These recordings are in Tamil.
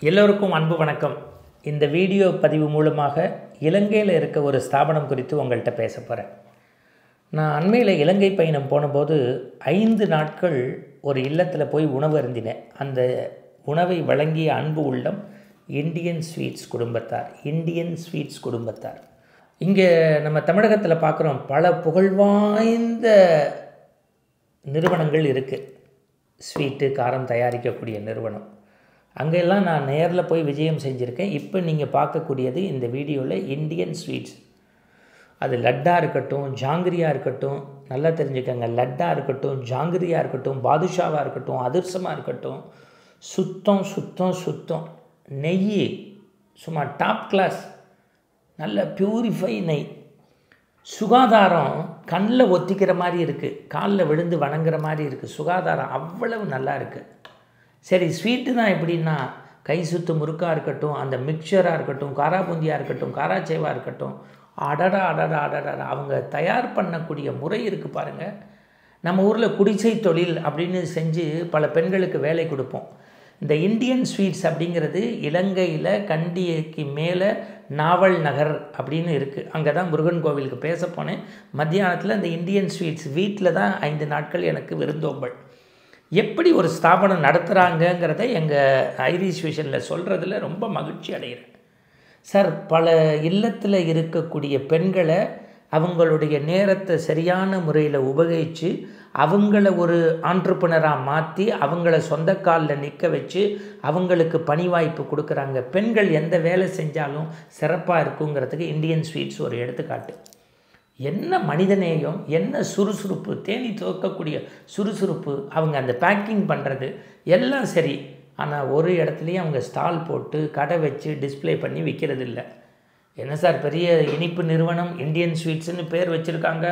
எல்லோருக்கும் அன்பு வணக்கம். இந்த வீடியோ பதிவு மூலமாக இலங்கையில் இருக்க ஒரு ஸ்தாபனம் குறித்து உங்கள்கிட்ட பேச போகிறேன். நான் அண்மையில் இலங்கை பயணம் போனபோது 5 நாட்கள் ஒரு இல்லத்தில் போய் உணவு அருந்தினேன். அந்த உணவை வழங்கிய அன்பு உள்ளம் இந்தியன் ஸ்வீட்ஸ் குடும்பத்தார். இங்கே நம்ம தமிழகத்தில் பார்க்குறோம், பல புகழ்வாய்ந்த நிறுவனங்கள் இருக்குது. ஸ்வீட்டு காரம் தயாரிக்கக்கூடிய நிறுவனம். அங்கெல்லாம் நான் நேரில் போய் விஜயம் செஞ்சுருக்கேன். இப்போ நீங்கள் பார்க்கக்கூடியது இந்த வீடியோவில் இந்தியன் ஸ்வீட்ஸ். அது லட்டாக இருக்கட்டும், ஜாங்கிரியாக இருக்கட்டும், நல்லா தெரிஞ்சுக்கங்க. லட்டாக இருக்கட்டும், ஜாங்கிரியாக இருக்கட்டும், பாதுஷாவாக இருக்கட்டும், அதிர்சமாக இருக்கட்டும், சுத்தம் நெய் சும்மா டாப் கிளாஸ், நல்ல பியூரிஃபை நெய். சுகாதாரம் கண்ணில் ஒத்திக்கிற மாதிரி இருக்குது, காலில் விழுந்து வணங்குற மாதிரி இருக்குது. சுகாதாரம் அவ்வளவு நல்லா இருக்குது. சரி, ஸ்வீட்டு தான் எப்படின்னா, கை சுத்து முறுக்காக இருக்கட்டும், அந்த மிக்சராக இருக்கட்டும், காராபூந்தியாக இருக்கட்டும், காராச்சேவாக இருக்கட்டும், அடடா அவங்க தயார் பண்ணக்கூடிய முறை இருக்குது பாருங்கள். நம்ம ஊரில் குடிசை தொழில் அப்படின்னு செஞ்சு பல பெண்களுக்கு வேலை கொடுப்போம். இந்த இந்தியன் ஸ்வீட்ஸ் அப்படிங்கிறது இலங்கையில் கண்டிக்கு மேலே நாவல் நகர் அப்படின்னு இருக்குது. அங்கே தான் முருகன் கோவிலுக்கு பேச போனேன். மத்தியானத்தில் இந்த இந்தியன் ஸ்வீட்ஸ் வீட்டில் தான் 5 நாட்கள் எனக்கு விருந்தோம்பல். எப்படி ஒரு ஸ்தாபனம் நடத்துகிறாங்கங்கிறத எங்கள் ஐரிஷ் விஷனில் சொல்கிறதுல ரொம்ப மகிழ்ச்சி அடைகிறேன். சார், பல இல்லத்தில் இருக்கக்கூடிய பெண்களை அவங்களுடைய நேரத்தை சரியான முறையில் உபயோகித்து அவங்கள ஒரு ஆண்டர்ப்ரனராக மாற்றி அவங்கள சொந்த காலில் நிற்க வச்சு அவங்களுக்கு பணி வாய்ப்பு கொடுக்குறாங்க. பெண்கள் எந்த வேலை செஞ்சாலும் சிறப்பாக இருக்குங்கிறதுக்கு இந்தியன் ஸ்வீட்ஸ் ஒரு எடுத்துக்காட்டு. என்ன மனிதநேயம், என்ன சுறுசுறுப்பு, தேனி துவக்கக்கூடிய சுறுசுறுப்பு. அவங்க அந்த பேக்கிங் பண்ணுறது எல்லாம் சரி. ஆனால் ஒரு இடத்துலையும் அவங்க ஸ்டால் போட்டு கடை வச்சு டிஸ்பிளே பண்ணி விற்கிறது இல்லை. என்ன சார், பெரிய இனிப்பு நிறுவனம் இந்தியன் ஸ்வீட்ஸ்னு பேர் வச்சுருக்காங்க.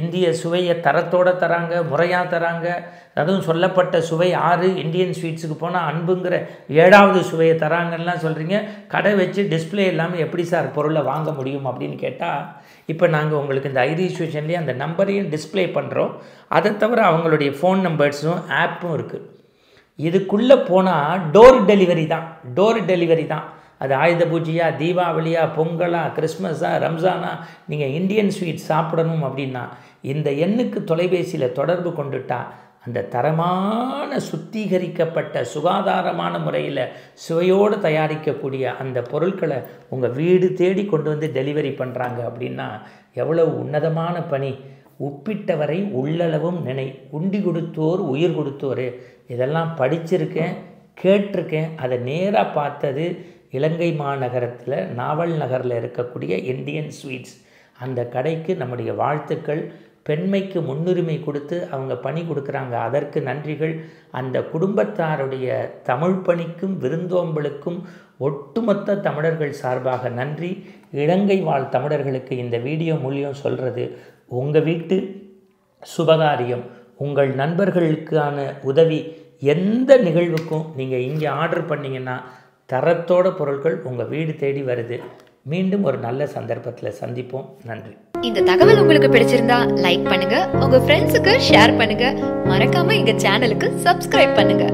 இந்திய சுவையை தரத்தோடு தராங்க, முறையாக தராங்க. அதுவும் சொல்லப்பட்ட சுவை 6, இந்தியன் ஸ்வீட்ஸுக்கு போனால் அன்புங்கிற 7வது சுவையை தராங்கலாம் சொல்கிறீங்க. கடை வச்சு டிஸ்பிளே இல்லாமல் எப்படி சார் பொருளை வாங்க முடியும் அப்படின்னு கேட்டால், இப்போ நாங்கள் உங்களுக்கு இந்த ஐரிஷ் விஷன்லேயே அந்த நம்பரையும் டிஸ்பிளே பண்ணுறோம். அதை தவிர அவங்களுடைய ஃபோன் நம்பர்ஸும் ஆப்பும் இருக்குது. இதுக்குள்ளே போனால் டோர் டெலிவரி தான். அது ஆயுத பூஜையா, தீபாவளியா, பொங்கலா, கிறிஸ்மஸா, ரம்ஜானா, நீங்கள் இந்தியன் ஸ்வீட் சாப்பிடணும் அப்படின்னா இந்த எண்ணுக்கு தொலைபேசியில் தொடர்பு கொண்டுட்டா அந்த தரமான சுத்திகரிக்கப்பட்ட சுகாதாரமான முறையில் சுவையோடு தயாரிக்கக்கூடிய அந்த பொருட்களை உங்கள் வீடு தேடி கொண்டு வந்து டெலிவரி பண்ணுறாங்க அப்படின்னா எவ்வளவு உன்னதமான பணி. உப்பிட்டவரை உள்ளளவும் நினை, உண்டி கொடுத்தோர் உயிர் கொடுத்தோர். இதெல்லாம் படிச்சிருக்கேன், கேட்டிருக்கேன். அதை நேராக பார்த்தது இலங்கை மாநகரத்தில் நாவல் நகரில் இருக்கக்கூடிய இந்தியன் ஸ்வீட்ஸ். அந்த கடைக்கு நம்முடைய வாழ்த்துக்கள். பெண்மைக்கு முன்னுரிமை கொடுத்து அவங்க பணி கொடுக்குறாங்க, அதற்கு நன்றிகள். அந்த குடும்பத்தாருடைய தமிழ் பணிக்கும் விருந்தோம்பலுக்கும் ஒட்டுமொத்த தமிழர்கள் சார்பாக நன்றி. இலங்கை வாழ் தமிழர்களுக்கு இந்த வீடியோ மூலியம் சொல்கிறது, உங்கள் வீட்டு சுபகாரியம், உங்கள் நண்பர்களுக்கான உதவி, எந்த நிகழ்வுக்கும் நீங்கள் இங்கே ஆர்டர் பண்ணிங்கன்னா தரத்தோட பொருட்கள் உங்கள் வீடு தேடி வருது. மீண்டும் ஒரு நல்ல சந்தர்ப்பத்தில் சந்திப்போம். நன்றி. இந்த தகவல் உங்களுக்கு பிடிச்சிருந்தா லைக் பண்ணுங்க, உங்க ஃப்ரெண்ட்ஸுக்கு ஷேர் பண்ணுங்க, மறக்காம எங்க சேனலுக்கு சப்ஸ்கிரைப் பண்ணுங்க.